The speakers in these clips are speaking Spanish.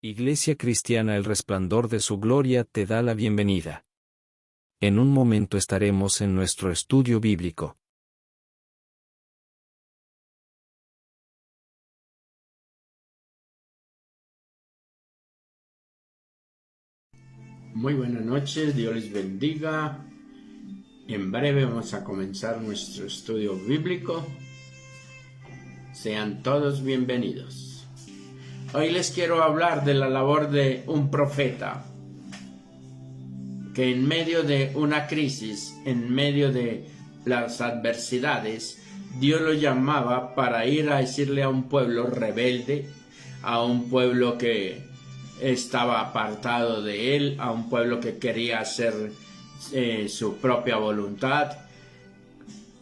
Iglesia Cristiana El Resplandor de su Gloria te da la bienvenida. En un momento estaremos en nuestro estudio bíblico. Muy buenas noches, Dios les bendiga. En breve vamos a comenzar nuestro estudio bíblico. Sean todos bienvenidos. Hoy les quiero hablar de la labor de un profeta que en medio de una crisis, en medio de las adversidades, Dios lo llamaba para ir a decirle a un pueblo rebelde, a un pueblo que estaba apartado de él, a un pueblo que quería hacer su propia voluntad,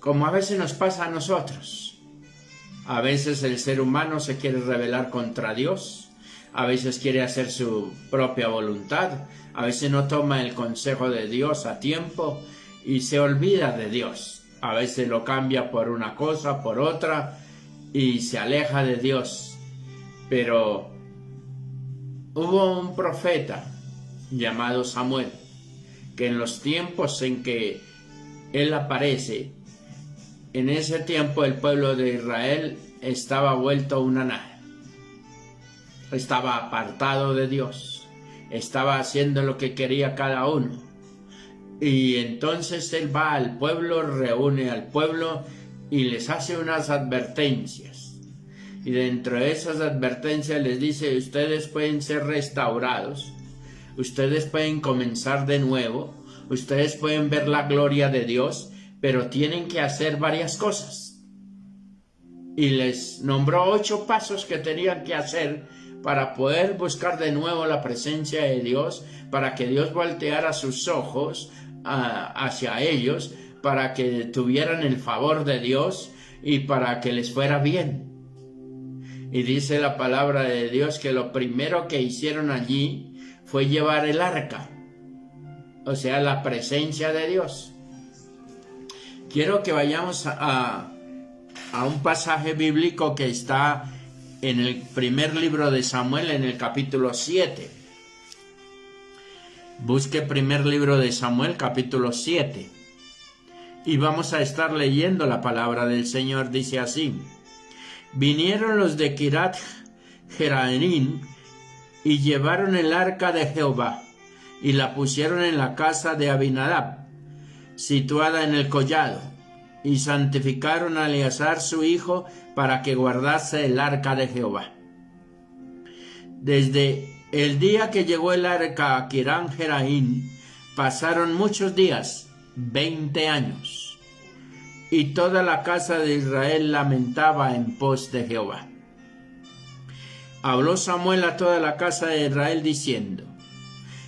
como a veces nos pasa a nosotros. A veces el ser humano se quiere rebelar contra Dios, a veces quiere hacer su propia voluntad, a veces no toma el consejo de Dios a tiempo y se olvida de Dios. A veces lo cambia por una cosa, por otra y se aleja de Dios. Pero hubo un profeta llamado Samuel, que en los tiempos en que él aparece, en ese tiempo el pueblo de Israel estaba vuelto una nada. Estaba apartado de Dios, estaba haciendo lo que quería cada uno. Y entonces él va al pueblo, reúne al pueblo y les hace unas advertencias. Y dentro de esas advertencias les dice: ustedes pueden ser restaurados, ustedes pueden comenzar de nuevo, ustedes pueden ver la gloria de Dios, pero tienen que hacer varias cosas. Y les nombró 8 pasos que tenían que hacer para poder buscar de nuevo la presencia de Dios, para que Dios volteara sus ojos hacia ellos, para que tuvieran el favor de Dios y para que les fuera bien. Y dice la palabra de Dios que lo primero que hicieron allí fue llevar el arca, o sea, la presencia de Dios. Quiero que vayamos a un pasaje bíblico que está en el primer libro de Samuel, en el capítulo 7. Busque primer libro de Samuel, capítulo 7. Y vamos a estar leyendo la palabra del Señor. Dice así: vinieron los de Kiriat Jearim y llevaron el arca de Jehová y la pusieron en la casa de Abinadab, situada en el collado, y santificaron a Eleazar su hijo para que guardase el arca de Jehová. Desde el día que llegó el arca a Kiriat Jearim pasaron muchos días, 20 años, y toda la casa de Israel lamentaba en pos de Jehová. Habló Samuel a toda la casa de Israel diciendo: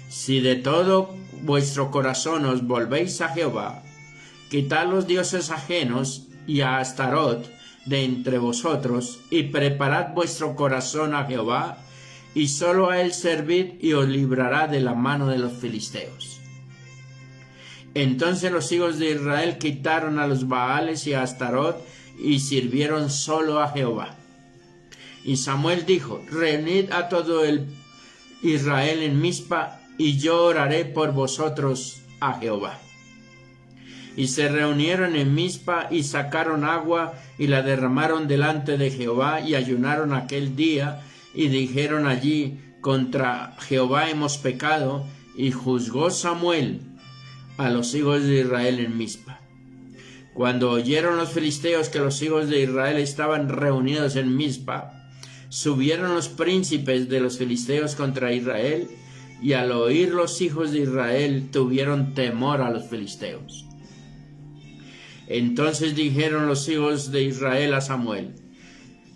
si de todo vuestro corazón os volvéis a Jehová, quitad los dioses ajenos y a Astarot de entre vosotros, y preparad vuestro corazón a Jehová, y solo a él servid, y os librará de la mano de los filisteos. Entonces los hijos de Israel quitaron a los Baales y a Astarot, y sirvieron solo a Jehová. Y Samuel dijo: reunid a todo el Israel en Mizpa, y yo oraré por vosotros a Jehová. Y se reunieron en Mizpa y sacaron agua y la derramaron delante de Jehová, y ayunaron aquel día y dijeron allí: contra Jehová hemos pecado. Y juzgó Samuel a los hijos de Israel en Mizpa. Cuando oyeron los filisteos que los hijos de Israel estaban reunidos en Mizpa, subieron los príncipes de los filisteos contra Israel, y al oír los hijos de Israel tuvieron temor a los filisteos. Entonces dijeron los hijos de Israel a Samuel: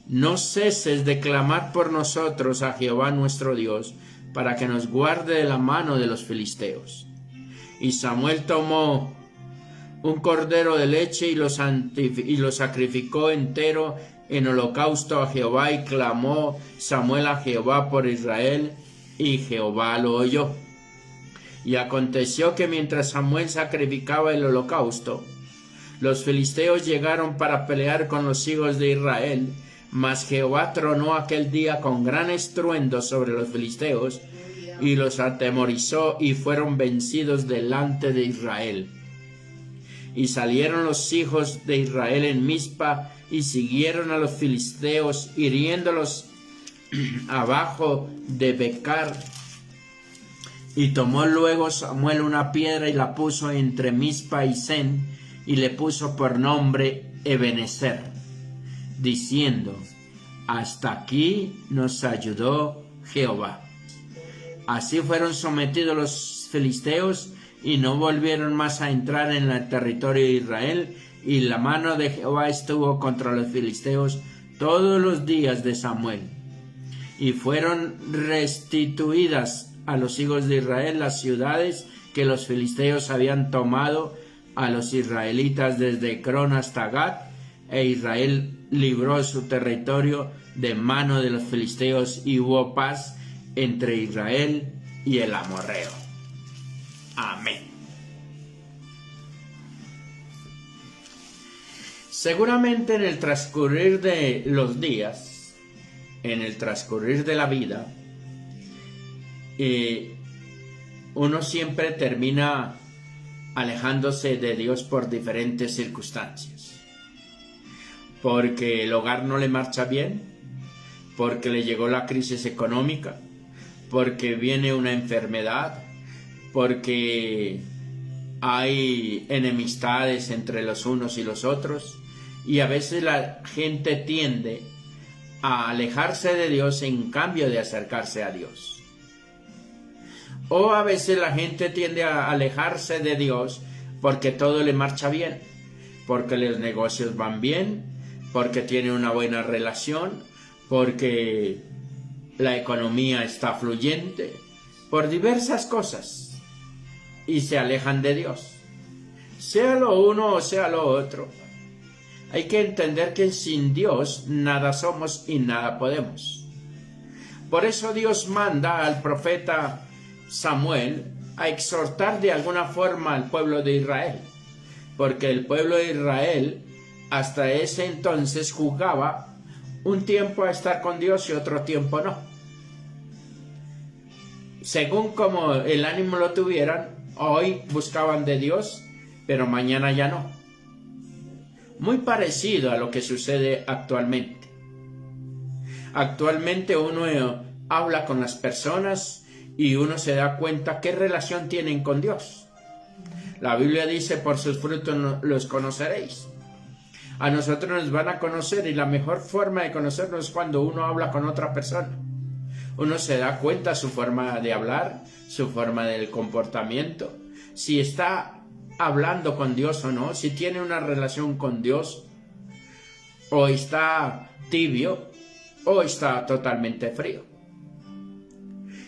no ceses de clamar por nosotros a Jehová nuestro Dios, para que nos guarde de la mano de los filisteos. Y Samuel tomó un cordero de leche y lo sacrificó entero en holocausto a Jehová, y clamó Samuel a Jehová por Israel, y Jehová lo oyó. Y aconteció que mientras Samuel sacrificaba el holocausto, los filisteos llegaron para pelear con los hijos de Israel, Mas Jehová tronó aquel día con gran estruendo sobre los filisteos, y los atemorizó, y fueron vencidos delante de Israel. Y salieron los hijos de Israel en Mizpa, y siguieron a los filisteos, hiriéndolos abajo de Becar. Y tomó luego Samuel una piedra y la puso entre Mizpa y Sen, y le puso por nombre Ebenezer, diciendo: hasta aquí nos ayudó Jehová. Así fueron sometidos los filisteos, y no volvieron más a entrar en el territorio de Israel, y la mano de Jehová estuvo contra los filisteos todos los días de Samuel. Y fueron restituidas a los hijos de Israel las ciudades que los filisteos habían tomado a los israelitas desde Ecrón hasta Gat, e Israel libró su territorio de mano de los filisteos, y hubo paz entre Israel y el amorreo. Amén. Seguramente en el transcurrir de los días, en el transcurrir de la vida, uno siempre termina alejándose de Dios por diferentes circunstancias. Porque el hogar no le marcha bien, porque le llegó la crisis económica, porque viene una enfermedad, porque hay enemistades entre los unos y los otros, y a veces la gente tiende a alejarse de Dios en cambio de acercarse a Dios. O a veces la gente tiende a alejarse de Dios porque todo le marcha bien, porque los negocios van bien, porque tiene una buena relación, porque la economía está fluyente, por diversas cosas, y se alejan de Dios. Sea lo uno o sea lo otro, hay que entender que sin Dios nada somos y nada podemos. Por eso Dios manda al profeta Samuel a exhortar de alguna forma al pueblo de Israel, porque el pueblo de Israel hasta ese entonces jugaba un tiempo a estar con Dios y otro tiempo no. Según como el ánimo lo tuvieran, hoy buscaban de Dios, pero mañana ya no. Muy parecido a lo que sucede actualmente. Actualmente uno habla con las personas y uno se da cuenta qué relación tienen con Dios. La Biblia dice: por sus frutos los conoceréis. A nosotros nos van a conocer, y la mejor forma de conocernos es cuando uno habla con otra persona. Uno se da cuenta su forma de hablar, su forma del comportamiento, si está hablando con Dios o no, si tiene una relación con Dios, o está tibio, o está totalmente frío.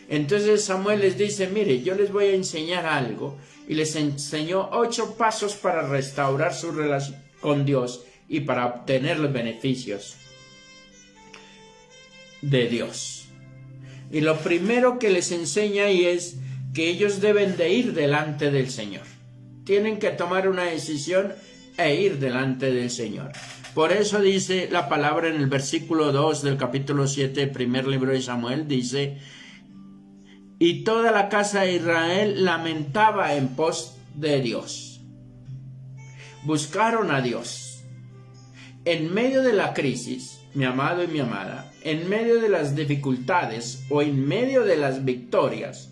Entonces Samuel les dice: mire, yo les voy a enseñar algo, y les enseñó 8 pasos para restaurar su relación con Dios y para obtener los beneficios de Dios. Y lo primero que les enseña ahí es que ellos deben de ir delante del Señor. Tienen que tomar una decisión e ir delante del Señor. Por eso dice la palabra en el versículo 2 del capítulo 7, primer libro de Samuel, dice: y toda la casa de Israel lamentaba en pos de Dios. Buscaron a Dios. En medio de la crisis, mi amado y mi amada, en medio de las dificultades o en medio de las victorias,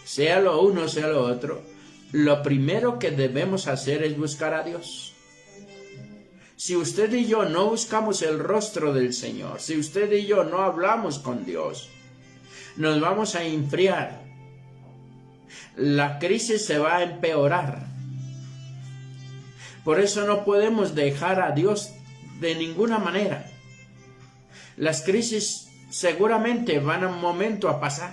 sea lo uno, sea lo otro, lo primero que debemos hacer es buscar a Dios. Si usted y yo no buscamos el rostro del Señor, si usted y yo no hablamos con Dios, nos vamos a enfriar. La crisis se va a empeorar. Por eso no podemos dejar a Dios de ninguna manera. Las crisis seguramente van a un momento a pasar.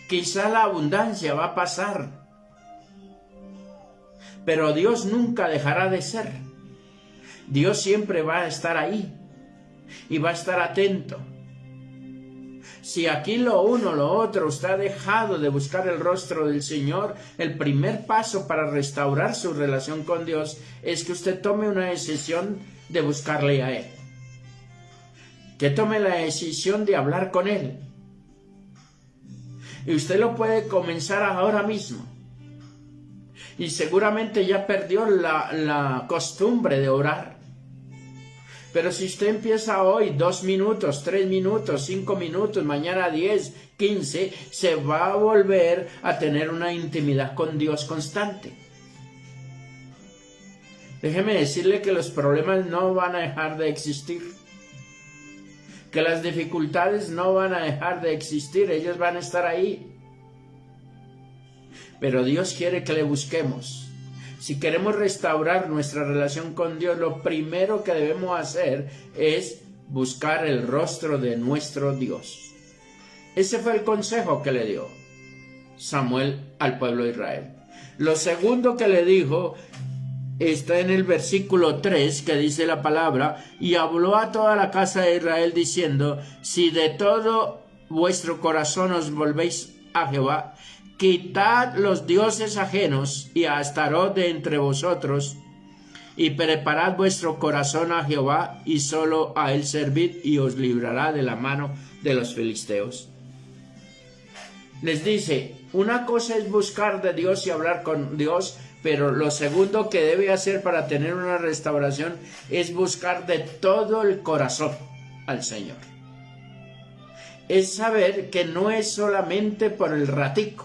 Quizá la abundancia va a pasar. Pero Dios nunca dejará de ser. Dios siempre va a estar ahí y va a estar atento. Si aquí lo uno, lo otro, usted ha dejado de buscar el rostro del Señor, el primer paso para restaurar su relación con Dios es que usted tome una decisión de buscarle a Él. que tome la decisión de hablar con Él. Y usted lo puede comenzar ahora mismo. Y seguramente ya perdió la costumbre de orar. Pero si usted empieza hoy 2 minutos, 3 minutos, 5 minutos, mañana 10, 15, se va a volver a tener una intimidad con Dios constante. Déjeme decirle que los problemas no van a dejar de existir. Que las dificultades no van a dejar de existir, ellas van a estar ahí. Pero Dios quiere que le busquemos. Si queremos restaurar nuestra relación con Dios, lo primero que debemos hacer es buscar el rostro de nuestro Dios. Ese fue el consejo que le dio Samuel al pueblo de Israel. Lo segundo que le dijo está en el versículo 3, que dice la palabra: y habló a toda la casa de Israel diciendo: si de todo vuestro corazón os volvéis a Jehová, quitad los dioses ajenos y a Astarot de entre vosotros, y preparad vuestro corazón a Jehová, y solo a él servid, y os librará de la mano de los filisteos. Les dice, una cosa es buscar de Dios y hablar con Dios, pero lo segundo que debe hacer para tener una restauración es buscar de todo el corazón al Señor. Es saber que no es solamente por el ratico,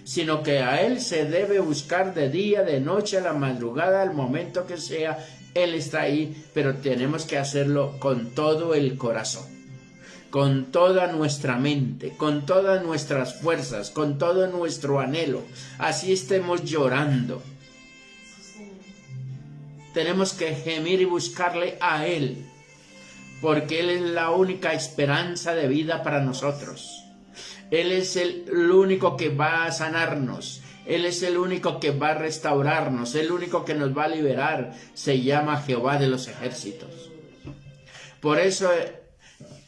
sino que a Él se debe buscar de día, de noche, a la madrugada, al momento que sea. Él está ahí, pero tenemos que hacerlo con todo el corazón, con toda nuestra mente, con todas nuestras fuerzas, con todo nuestro anhelo. Así estemos llorando. Tenemos que gemir y buscarle a Él, porque Él es la única esperanza de vida para nosotros. Él es el único que va a sanarnos. Él es el único que va a restaurarnos. El único que nos va a liberar. Se llama Jehová de los ejércitos. Por eso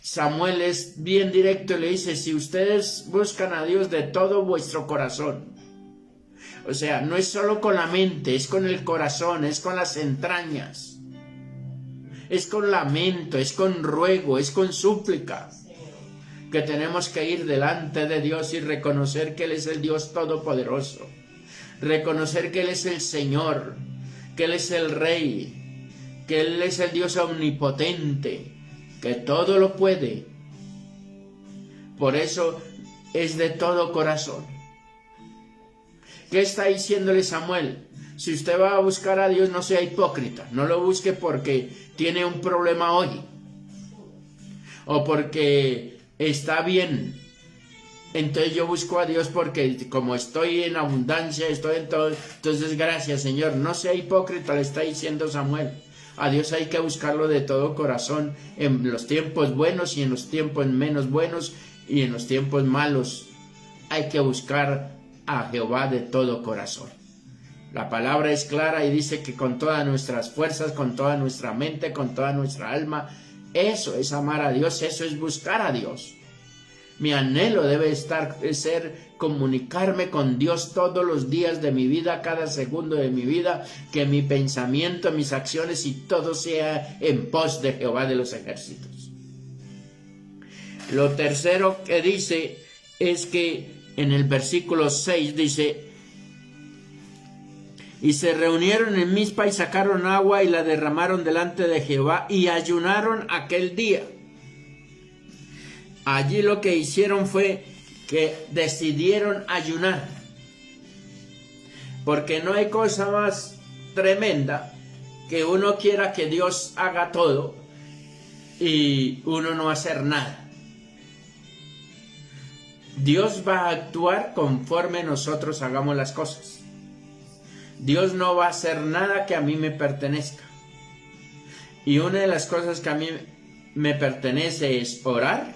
Samuel es bien directo y le dice: si ustedes buscan a Dios de todo vuestro corazón. O sea, no es solo con la mente, es con el corazón, es con las entrañas. Es con lamento, es con ruego, es con súplica. Que tenemos que ir delante de Dios y reconocer que Él es el Dios Todopoderoso. Reconocer que Él es el Señor, que Él es el Rey, que Él es el Dios omnipotente, que todo lo puede. Por eso es de todo corazón. ¿Qué está diciéndole Samuel? Si usted va a buscar a Dios, no sea hipócrita. No lo busque porque tiene un problema hoy, o porque está bien, entonces yo busco a Dios porque como estoy en abundancia, estoy en todo, entonces gracias Señor. No sea hipócrita, le está diciendo Samuel. A Dios hay que buscarlo de todo corazón, en los tiempos buenos y en los tiempos menos buenos y en los tiempos malos. Hay que buscar a Jehová de todo corazón. La palabra es clara y dice que con todas nuestras fuerzas, con toda nuestra mente, con toda nuestra alma. Eso es amar a Dios, eso es buscar a Dios. Mi anhelo debe ser comunicarme con Dios todos los días de mi vida, cada segundo de mi vida, que mi pensamiento, mis acciones y todo sea en pos de Jehová de los ejércitos. Lo tercero que dice es que en el versículo 6 dice: y se reunieron en Mizpa y sacaron agua y la derramaron delante de Jehová y ayunaron aquel día. Allí lo que hicieron fue que decidieron ayunar. Porque no hay cosa más tremenda que uno quiera que Dios haga todo y uno no hacer nada. Dios va a actuar conforme nosotros hagamos las cosas. Dios no va a hacer nada que a mí me pertenezca. Y una de las cosas que a mí me pertenece es orar,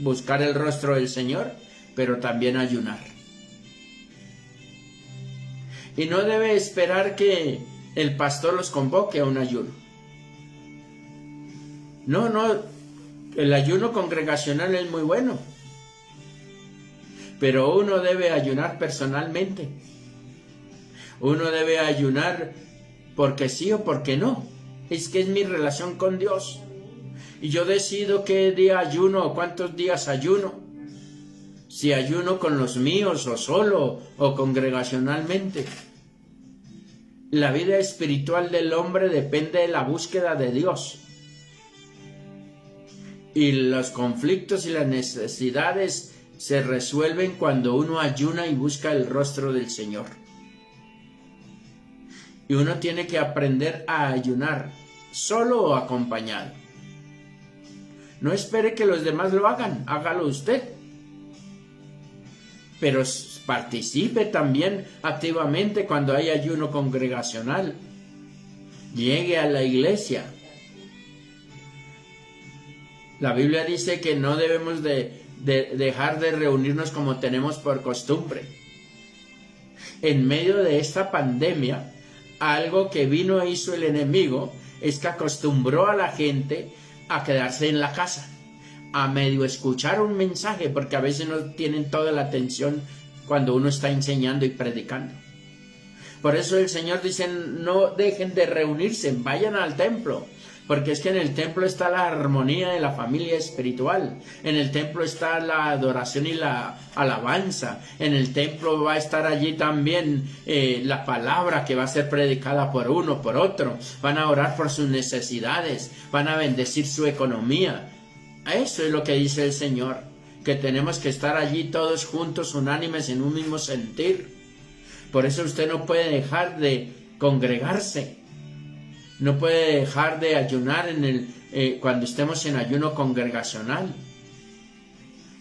buscar el rostro del Señor, pero también ayunar. Y no debe esperar que el pastor los convoque a un ayuno. No, el ayuno congregacional es muy bueno, pero uno debe ayunar personalmente. Uno debe ayunar porque sí o porque no. Es que es mi relación con Dios. Y yo decido qué día ayuno o cuántos días ayuno. Si ayuno con los míos o solo o congregacionalmente. La vida espiritual del hombre depende de la búsqueda de Dios. Y los conflictos y las necesidades se resuelven cuando uno ayuna y busca el rostro del Señor. Y uno tiene que aprender a ayunar, solo o acompañado. No espere que los demás lo hagan, hágalo usted. Pero participe también activamente cuando hay ayuno congregacional. Llegue a la iglesia. La Biblia dice que no debemos de dejar de reunirnos como tenemos por costumbre. En medio de esta pandemia, algo que vino e hizo el enemigo es que acostumbró a la gente a quedarse en la casa, a medio escuchar un mensaje, porque a veces no tienen toda la atención cuando uno está enseñando y predicando. Por eso el Señor dice, no dejen de reunirse, vayan al templo, porque es que en el templo está la armonía de la familia espiritual, en el templo está la adoración y la alabanza, en el templo va a estar allí también la palabra que va a ser predicada por uno, por otro, van a orar por sus necesidades, van a bendecir su economía. Eso es lo que dice el Señor, que tenemos que estar allí todos juntos, unánimes, en un mismo sentir. Por eso usted no puede dejar de congregarse. No puede dejar de ayunar cuando estemos en ayuno congregacional.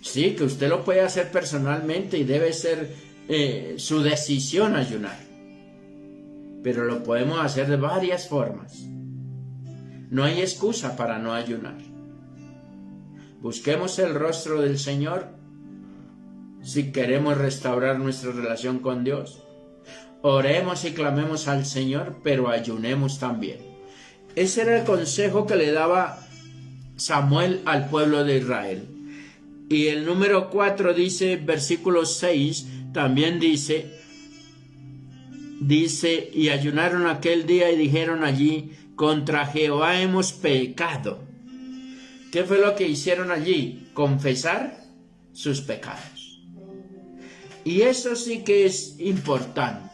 Sí, que usted lo puede hacer personalmente y debe ser su decisión ayunar. Pero lo podemos hacer de varias formas. No hay excusa para no ayunar. Busquemos el rostro del Señor si queremos restaurar nuestra relación con Dios. Oremos y clamemos al Señor, pero ayunemos también. Ese era el consejo que le daba Samuel al pueblo de Israel. Y el número 4 dice, versículo 6, también dice, y ayunaron aquel día y dijeron allí, contra Jehová hemos pecado. ¿Qué fue lo que hicieron allí? Confesar sus pecados. Y eso sí que es importante.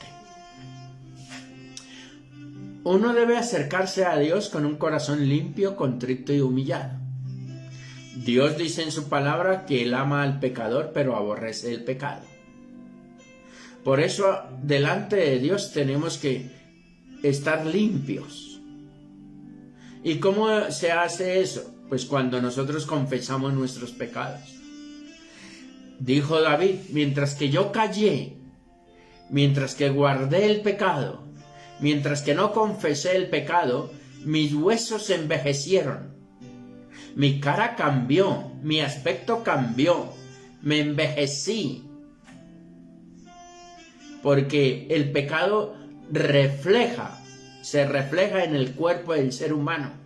Uno debe acercarse a Dios con un corazón limpio, contrito y humillado. Dios dice en su palabra que Él ama al pecador, pero aborrece el pecado. Por eso, delante de Dios tenemos que estar limpios. ¿Y cómo se hace eso? Pues cuando nosotros confesamos nuestros pecados. Dijo David, mientras que yo callé, mientras que guardé el pecado, mientras que no confesé el pecado, mis huesos se envejecieron. Mi cara cambió, mi aspecto cambió, me envejecí. Porque el pecado se refleja en el cuerpo del ser humano.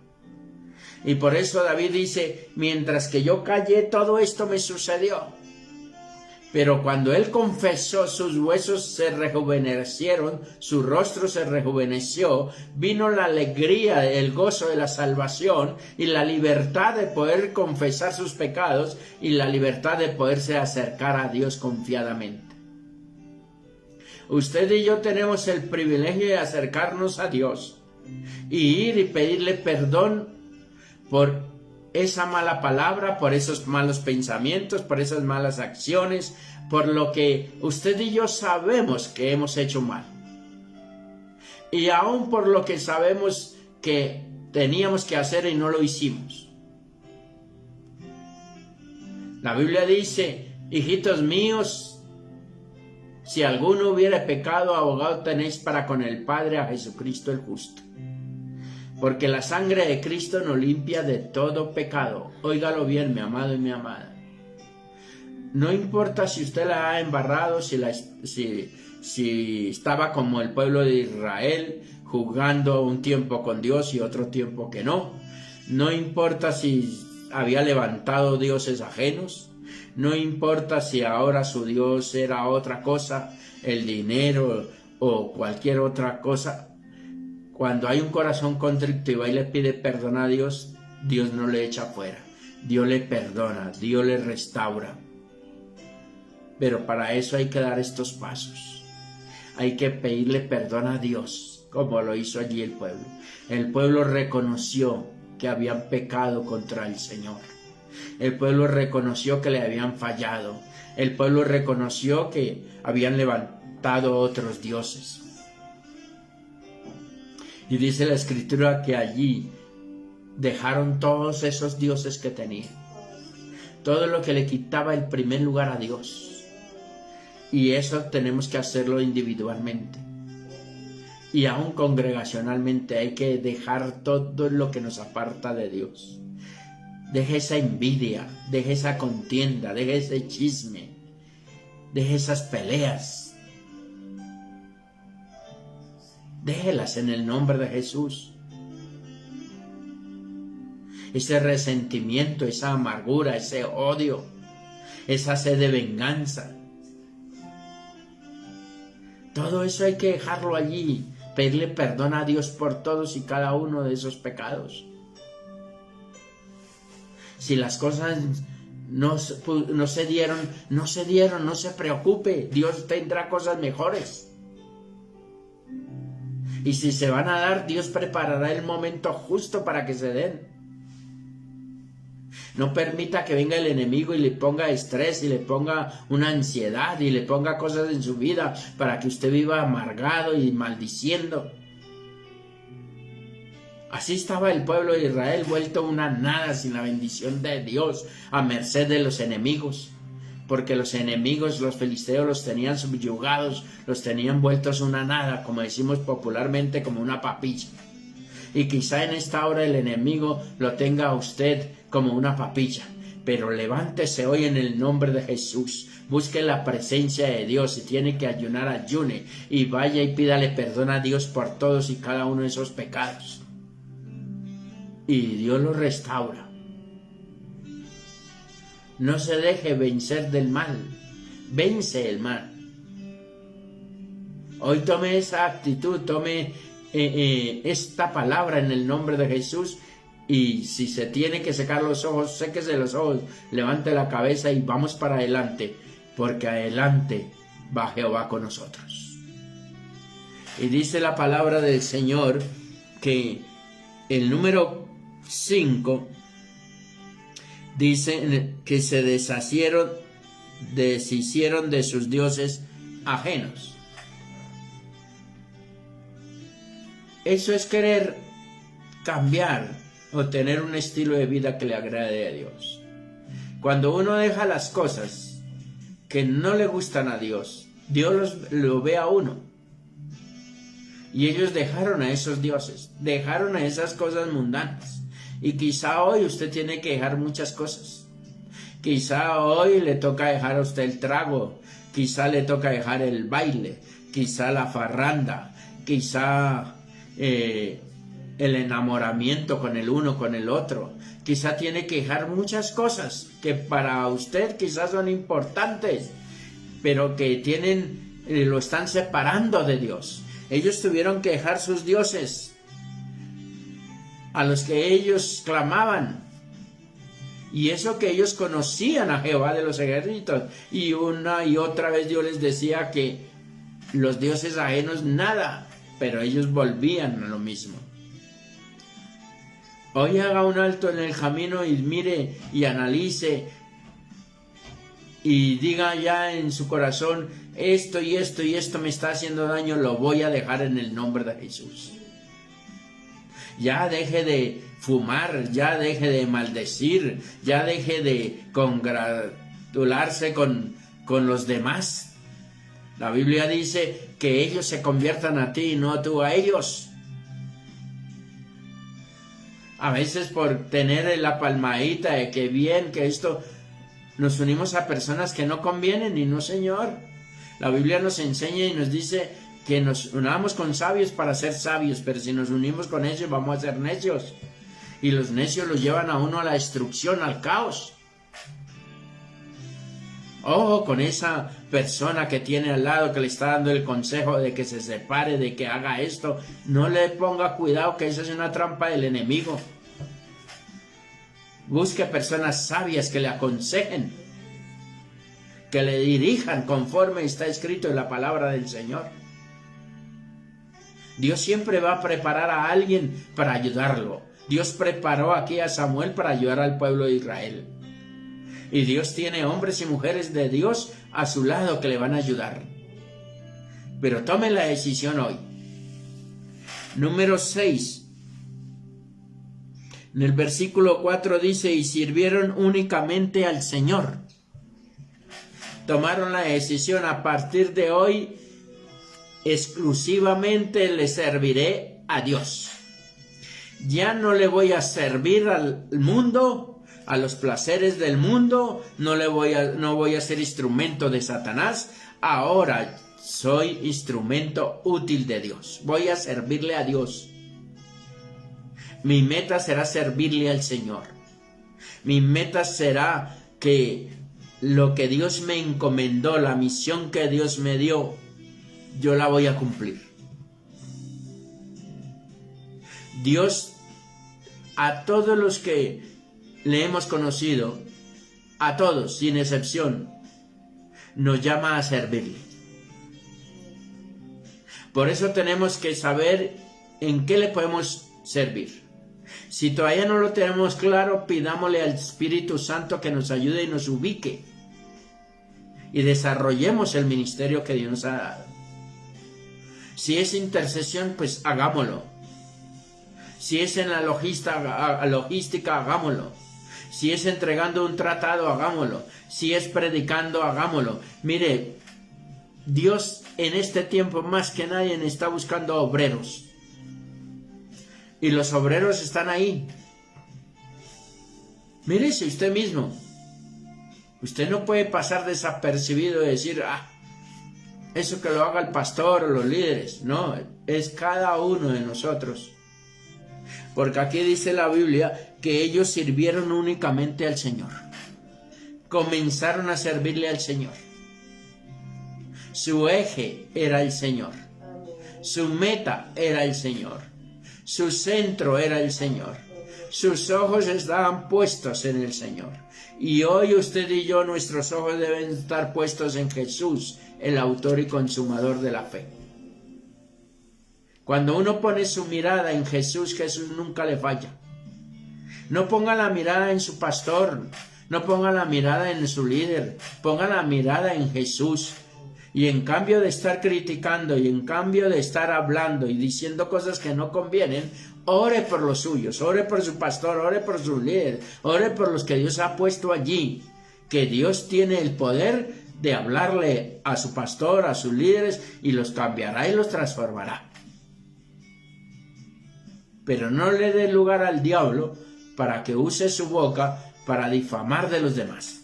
Y por eso David dice, mientras que yo callé, todo esto me sucedió. Pero cuando él confesó, sus huesos se rejuvenecieron, su rostro se rejuveneció, vino la alegría, el gozo de la salvación y la libertad de poder confesar sus pecados y la libertad de poderse acercar a Dios confiadamente. Usted y yo tenemos el privilegio de acercarnos a Dios y ir y pedirle perdón por esa mala palabra, por esos malos pensamientos, por esas malas acciones, por lo que usted y yo sabemos que hemos hecho mal. Y aún por lo que sabemos que teníamos que hacer y no lo hicimos. La Biblia dice, hijitos míos, si alguno hubiere pecado, abogado tenéis para con el Padre a Jesucristo el justo. Porque la sangre de Cristo nos limpia de todo pecado. Óigalo bien, mi amado y mi amada. No importa si usted la ha embarrado, si estaba como el pueblo de Israel, jugando un tiempo con Dios y otro tiempo que no. No importa si había levantado dioses ajenos. No importa si ahora su Dios era otra cosa, el dinero o cualquier otra cosa. Cuando hay un corazón contrito y va y le pide perdón a Dios, Dios no le echa fuera. Dios le perdona, Dios le restaura. Pero para eso hay que dar estos pasos. Hay que pedirle perdón a Dios, como lo hizo allí el pueblo. El pueblo reconoció que habían pecado contra el Señor. El pueblo reconoció que le habían fallado. El pueblo reconoció que habían levantado otros dioses. Y dice la Escritura que allí dejaron todos esos dioses que tenían. Todo lo que le quitaba el primer lugar a Dios. Y eso tenemos que hacerlo individualmente. Y aún congregacionalmente hay que dejar todo lo que nos aparta de Dios. Deje esa envidia, deje esa contienda, deje ese chisme, deje esas peleas. Déjelas en el nombre de Jesús. Ese resentimiento, esa amargura, ese odio, esa sed de venganza. Todo eso hay que dejarlo allí, pedirle perdón a Dios por todos y cada uno de esos pecados. Si las cosas no se dieron, no se preocupe, Dios tendrá cosas mejores. Y si se van a dar, Dios preparará el momento justo para que se den. No permita que venga el enemigo y le ponga estrés y le ponga una ansiedad y le ponga cosas en su vida para que usted viva amargado y maldiciendo. Así estaba el pueblo de Israel, vuelto una nada sin la bendición de Dios, a merced de los enemigos. Porque los enemigos, los filisteos, los tenían subyugados, los tenían vueltos una nada, como decimos popularmente, como una papilla. Y quizá en esta hora el enemigo lo tenga a usted como una papilla. Pero levántese hoy en el nombre de Jesús. Busque la presencia de Dios. Si tiene que ayunar, ayune. Y vaya y pídale perdón a Dios por todos y cada uno de esos pecados. Y Dios lo restaura. No se deje vencer del mal. Vence el mal. Hoy tome esa actitud, tome esta palabra en el nombre de Jesús. Y si se tiene que secar los ojos, séquese los ojos, levante la cabeza y vamos para adelante, porque adelante va Jehová con nosotros. Y dice la palabra del Señor que el número 5 dice que se deshicieron de sus dioses ajenos. Eso es querer cambiar o tener un estilo de vida que le agrade a Dios. Cuando uno deja las cosas que no le gustan a Dios, Dios lo ve a uno. Y ellos dejaron a esos dioses, dejaron a esas cosas mundanas. Y quizá hoy usted tiene que dejar muchas cosas. Quizá hoy le toca dejar a usted el trago, quizá le toca dejar el baile, quizá la farranda, quizá el enamoramiento con el uno, con el otro. Quizá tiene que dejar muchas cosas que para usted quizás son importantes, pero que lo están separando de Dios. Ellos tuvieron que dejar sus dioses, a los que ellos clamaban. Y eso que ellos conocían a Jehová de los ejércitos. Y una y otra vez Dios les decía que los dioses ajenos nada, pero ellos volvían a lo mismo. Hoy haga un alto en el camino y mire y analice y diga ya en su corazón: esto y esto y esto me está haciendo daño, lo voy a dejar en el nombre de Jesús. Ya deje de fumar, ya deje de maldecir, ya deje de congratularse con los demás. La Biblia dice que ellos se conviertan a ti y no tú a ellos. A veces por tener la palmadita de que bien, que esto, nos unimos a personas que no convienen y no, Señor. La Biblia nos enseña y nos dice que nos unamos con sabios para ser sabios, pero si nos unimos con ellos vamos a ser necios. Y los necios los llevan a uno a la destrucción, al caos. Ojo con esa persona que tiene al lado, que le está dando el consejo de que se separe, de que haga esto. No le ponga cuidado, que esa es una trampa del enemigo. Busque personas sabias que le aconsejen, que le dirijan conforme está escrito en la palabra del Señor. Dios siempre va a preparar a alguien para ayudarlo. Dios preparó aquí a Samuel para ayudar al pueblo de Israel. Y Dios tiene hombres y mujeres de Dios a su lado que le van a ayudar. Pero tome la decisión hoy. Número 6. En el versículo 4 dice, y sirvieron únicamente al Señor. Tomaron la decisión, a partir de hoy, exclusivamente le serviré a Dios. Ya no le voy a servir al mundo, a los placeres del mundo, no voy a ser instrumento de Satanás. Ahora soy instrumento útil de Dios. Voy a servirle a Dios. Mi meta será servirle al Señor. Mi meta será que lo que Dios me encomendó, la misión que Dios me dio, yo la voy a cumplir. Dios, a todos los que le hemos conocido, a todos, sin excepción, nos llama a servirle. Por eso tenemos que saber en qué le podemos servir. Si todavía no lo tenemos claro, pidámosle al Espíritu Santo que nos ayude y nos ubique. Y desarrollemos el ministerio que Dios nos ha dado. Si es intercesión, pues hagámoslo. Si es en la logística, hagámoslo. Si es entregando un tratado, hagámoslo. Si es predicando, hagámoslo. Mire, Dios en este tiempo más que nadie está buscando obreros. Y los obreros están ahí. Mírese usted mismo. Usted no puede pasar desapercibido y decir, eso que lo haga el pastor o los líderes. No, es cada uno de nosotros. Porque aquí dice la Biblia que ellos sirvieron únicamente al Señor. Comenzaron a servirle al Señor. Su eje era el Señor. Su meta era el Señor. Su centro era el Señor. Sus ojos estaban puestos en el Señor. Y hoy usted y yo, nuestros ojos deben estar puestos en Jesús, el autor y consumador de la fe. Cuando uno pone su mirada en Jesús, Jesús nunca le falla. No ponga la mirada en su pastor, no ponga la mirada en su líder, ponga la mirada en Jesús. Y en cambio de estar criticando y en cambio de estar hablando y diciendo cosas que no convienen, ore por los suyos, ore por su pastor, ore por sus líderes, ore por los que Dios ha puesto allí. Que Dios tiene el poder de hablarle a su pastor, a sus líderes, y los cambiará y los transformará. Pero no le dé lugar al diablo para que use su boca para difamar de los demás.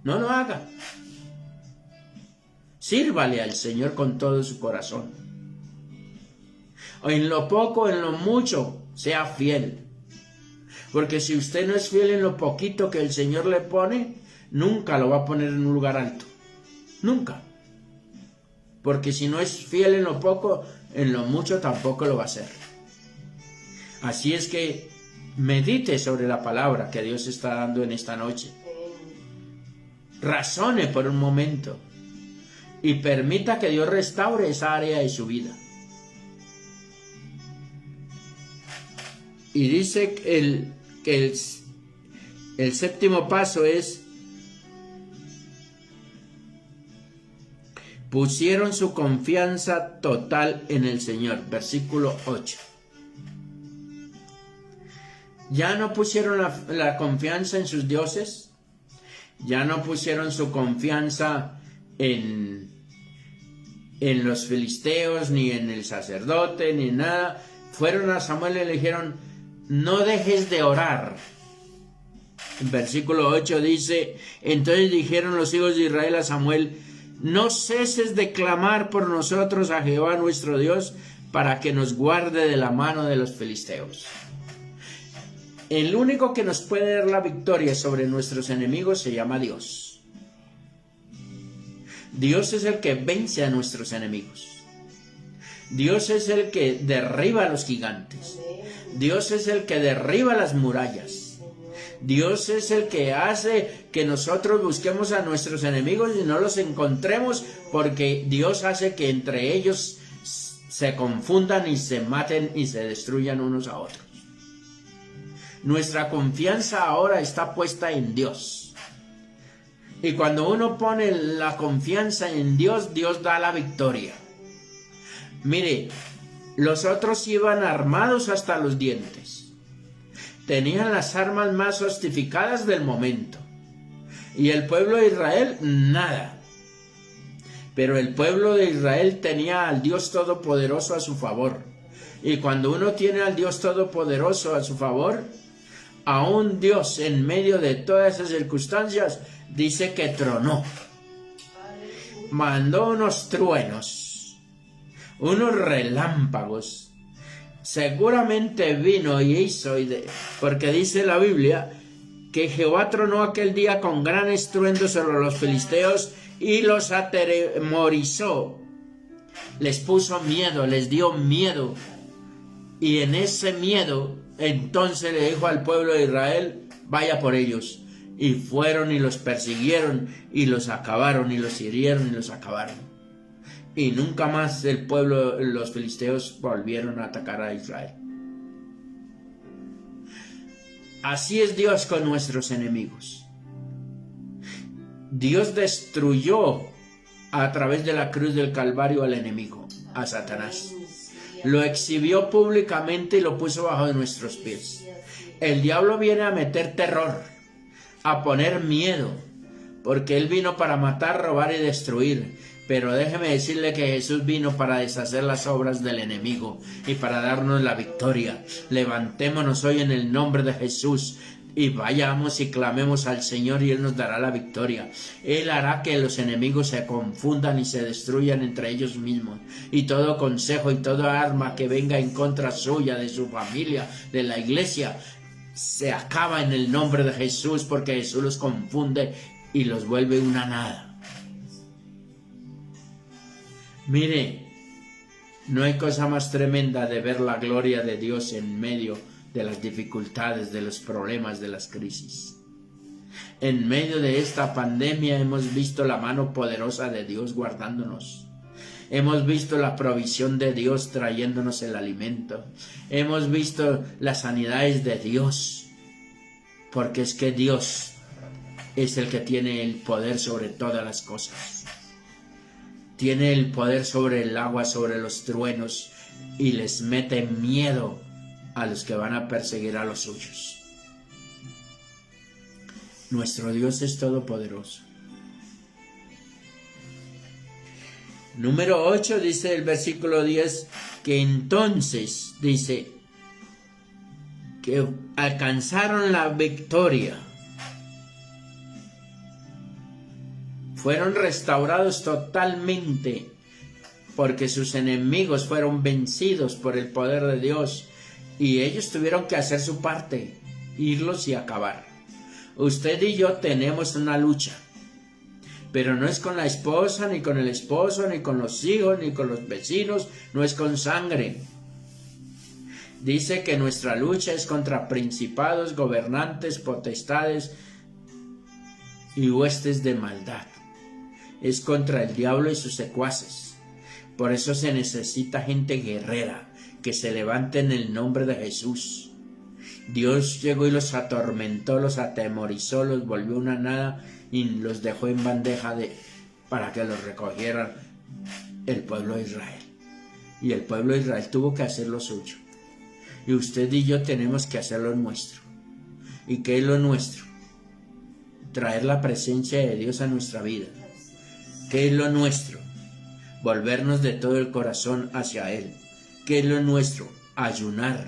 No lo haga. Sírvale al Señor con todo su corazón. En lo poco, en lo mucho, sea fiel. Porque si usted no es fiel en lo poquito que el Señor le pone, nunca lo va a poner en un lugar alto. Nunca. Porque si no es fiel en lo poco, en lo mucho tampoco lo va a hacer. Así es que medite sobre la palabra que Dios está dando en esta noche. Razone por un momento. Y permita que Dios restaure esa área de su vida. Y dice que el séptimo paso es: pusieron su confianza total en el Señor. Versículo 8. Ya no pusieron la confianza en sus dioses. Ya no pusieron su confianza en los filisteos, ni en el sacerdote, ni en nada. Fueron a Samuel y le dijeron: no dejes de orar. En versículo 8 dice: entonces dijeron los hijos de Israel a Samuel: no ceses de clamar por nosotros a Jehová nuestro Dios, para que nos guarde de la mano de los filisteos. El único que nos puede dar la victoria sobre nuestros enemigos se llama Dios. Dios es el que vence a nuestros enemigos. Dios es el que derriba a los gigantes. Dios es el que derriba las murallas. Dios es el que hace que nosotros busquemos a nuestros enemigos y no los encontremos, porque Dios hace que entre ellos se confundan y se maten y se destruyan unos a otros. Nuestra confianza ahora está puesta en Dios. Y cuando uno pone la confianza en Dios, Dios da la victoria. Mire, los otros iban armados hasta los dientes. Tenían las armas más sofisticadas del momento. Y el pueblo de Israel, nada. Pero el pueblo de Israel tenía al Dios Todopoderoso a su favor. Y cuando uno tiene al Dios Todopoderoso a su favor, aún Dios en medio de todas esas circunstancias dice que tronó. Mandó unos truenos, unos relámpagos. Seguramente vino y hizo, porque dice la Biblia que Jehová tronó aquel día con gran estruendo sobre los filisteos y los atemorizó. Les puso miedo, les dio miedo. Y en ese miedo, entonces le dijo al pueblo de Israel, vaya por ellos. Y fueron y los persiguieron y los acabaron y los hirieron y los acabaron. Y nunca más el pueblo, los filisteos, volvieron a atacar a Israel. Así es Dios con nuestros enemigos. Dios destruyó a través de la cruz del Calvario al enemigo, a Satanás. Lo exhibió públicamente y lo puso bajo de nuestros pies. El diablo viene a meter terror, a poner miedo, porque él vino para matar, robar y destruir. Pero déjeme decirle que Jesús vino para deshacer las obras del enemigo y para darnos la victoria. Levantémonos hoy en el nombre de Jesús y vayamos y clamemos al Señor y Él nos dará la victoria. Él hará que los enemigos se confundan y se destruyan entre ellos mismos. Y todo consejo y toda arma que venga en contra suya, de su familia, de la iglesia, se acaba en el nombre de Jesús, porque Jesús los confunde y los vuelve una nada. Mire, no hay cosa más tremenda de ver la gloria de Dios en medio de las dificultades, de los problemas, de las crisis. En medio de esta pandemia hemos visto la mano poderosa de Dios guardándonos. Hemos visto la provisión de Dios trayéndonos el alimento. Hemos visto las sanidades de Dios, porque es que Dios es el que tiene el poder sobre todas las cosas. Tiene el poder sobre el agua, sobre los truenos, y les mete miedo a los que van a perseguir a los suyos. Nuestro Dios es todopoderoso. Número 8 dice el versículo 10 que entonces dice que alcanzaron la victoria. Fueron restaurados totalmente porque sus enemigos fueron vencidos por el poder de Dios y ellos tuvieron que hacer su parte, irlos y acabar. Usted y yo tenemos una lucha, pero no es con la esposa, ni con el esposo, ni con los hijos, ni con los vecinos, no es con sangre. Dice que nuestra lucha es contra principados, gobernantes, potestades y huestes de maldad. Es contra el diablo y sus secuaces. Por eso se necesita gente guerrera que se levante en el nombre de Jesús. Dios llegó y los atormentó, los atemorizó, los volvió una nada y los dejó en bandeja para que los recogiera el pueblo de Israel. Y el pueblo de Israel tuvo que hacer lo suyo. Y usted y yo tenemos que hacer lo nuestro. ¿Y qué es lo nuestro? Traer la presencia de Dios a nuestra vida. ¿Qué es lo nuestro? Volvernos de todo el corazón hacia Él. ¿Qué es lo nuestro? Ayunar,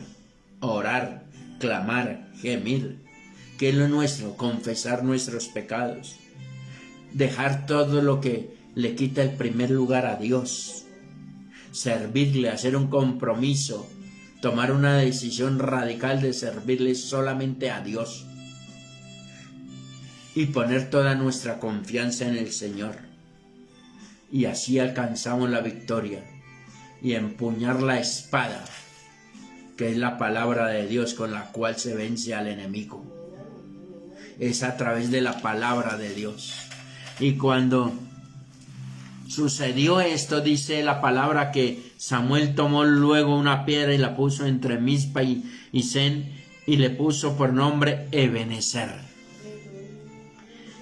orar, clamar, gemir. ¿Qué es lo nuestro? Confesar nuestros pecados. Dejar todo lo que le quita el primer lugar a Dios. Servirle, hacer un compromiso. Tomar una decisión radical de servirle solamente a Dios. Y poner toda nuestra confianza en el Señor. Y así alcanzamos la victoria. y empuñar la espada, que es la palabra de Dios con la cual se vence al enemigo. Es a través de la palabra de Dios. Y cuando sucedió esto, dice la palabra que Samuel tomó luego una piedra y la puso entre Mizpa y Sen y le puso por nombre Ebenezer,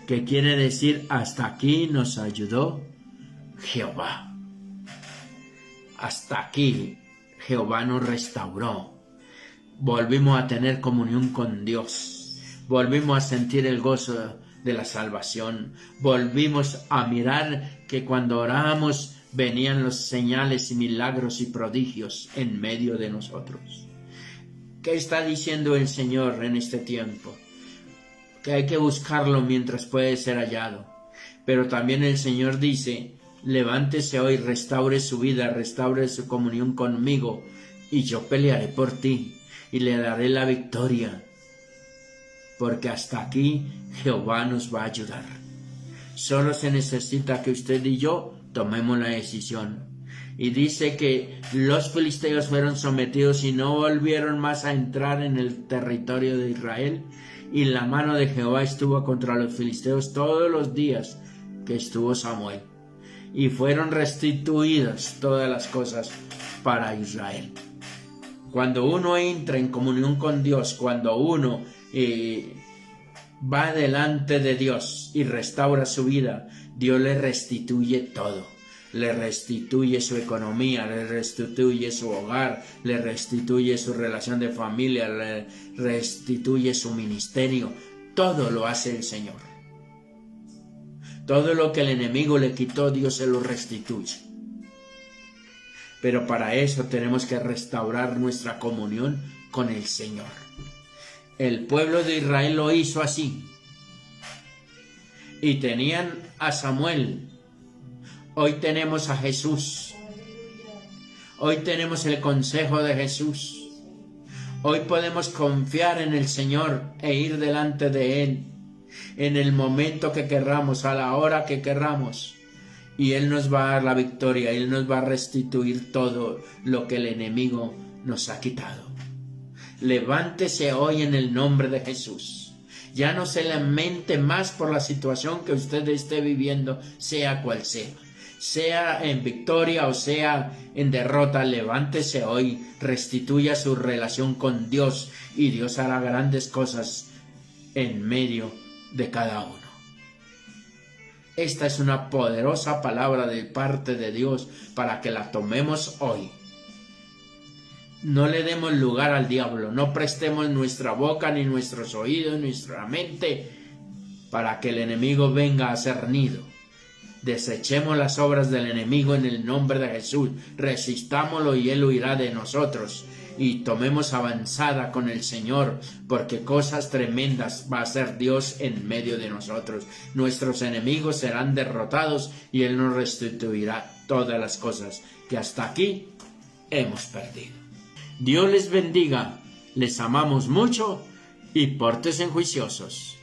que quiere decir hasta aquí nos ayudó Jehová. Hasta aquí Jehová nos restauró. Volvimos a tener comunión con Dios. Volvimos a sentir el gozo de la salvación. Volvimos a mirar que cuando orábamos venían los señales y milagros y prodigios en medio de nosotros. ¿Qué está diciendo el Señor en este tiempo? Que hay que buscarlo mientras puede ser hallado. Pero también el Señor dice: levántese hoy, restaure su vida, restaure su comunión conmigo, y yo pelearé por ti, y le daré la victoria. Porque hasta aquí Jehová nos va a ayudar. Solo se necesita que usted y yo tomemos la decisión. Y dice que los filisteos fueron sometidos y no volvieron más a entrar en el territorio de Israel. Y la mano de Jehová estuvo contra los filisteos todos los días que estuvo Samuel. Y fueron restituidas todas las cosas para Israel. Cuando uno entra en comunión con Dios, cuando uno va delante de Dios y restaura su vida, Dios le restituye todo. Le restituye su economía, le restituye su hogar, le restituye su relación de familia, le restituye su ministerio. Todo lo hace el Señor. Todo lo que el enemigo le quitó, Dios se lo restituye. Pero para eso tenemos que restaurar nuestra comunión con el Señor. El pueblo de Israel lo hizo así. Y tenían a Samuel. Hoy tenemos a Jesús. Hoy tenemos el consejo de Jesús. Hoy podemos confiar en el Señor e ir delante de Él en el momento que querramos, a la hora que querramos. Y Él nos va a dar la victoria. Él nos va a restituir todo lo que el enemigo nos ha quitado. Levántese hoy en el nombre de Jesús. Ya no se lamente más por la situación que usted esté viviendo, sea cual sea. Sea en victoria o sea en derrota, levántese hoy, restituya su relación con Dios y Dios hará grandes cosas en medio de cada uno. Esta es una poderosa palabra de parte de Dios para que la tomemos hoy. No le demos lugar al diablo, no prestemos nuestra boca, ni nuestros oídos, ni nuestra mente para que el enemigo venga a hacer nido. Desechemos las obras del enemigo en el nombre de Jesús, resistámoslo y él huirá de nosotros. Y tomemos avanzada con el Señor, porque cosas tremendas va a hacer Dios en medio de nosotros. Nuestros enemigos serán derrotados y Él nos restituirá todas las cosas que hasta aquí hemos perdido. Dios les bendiga, les amamos mucho y pórtense juiciosos.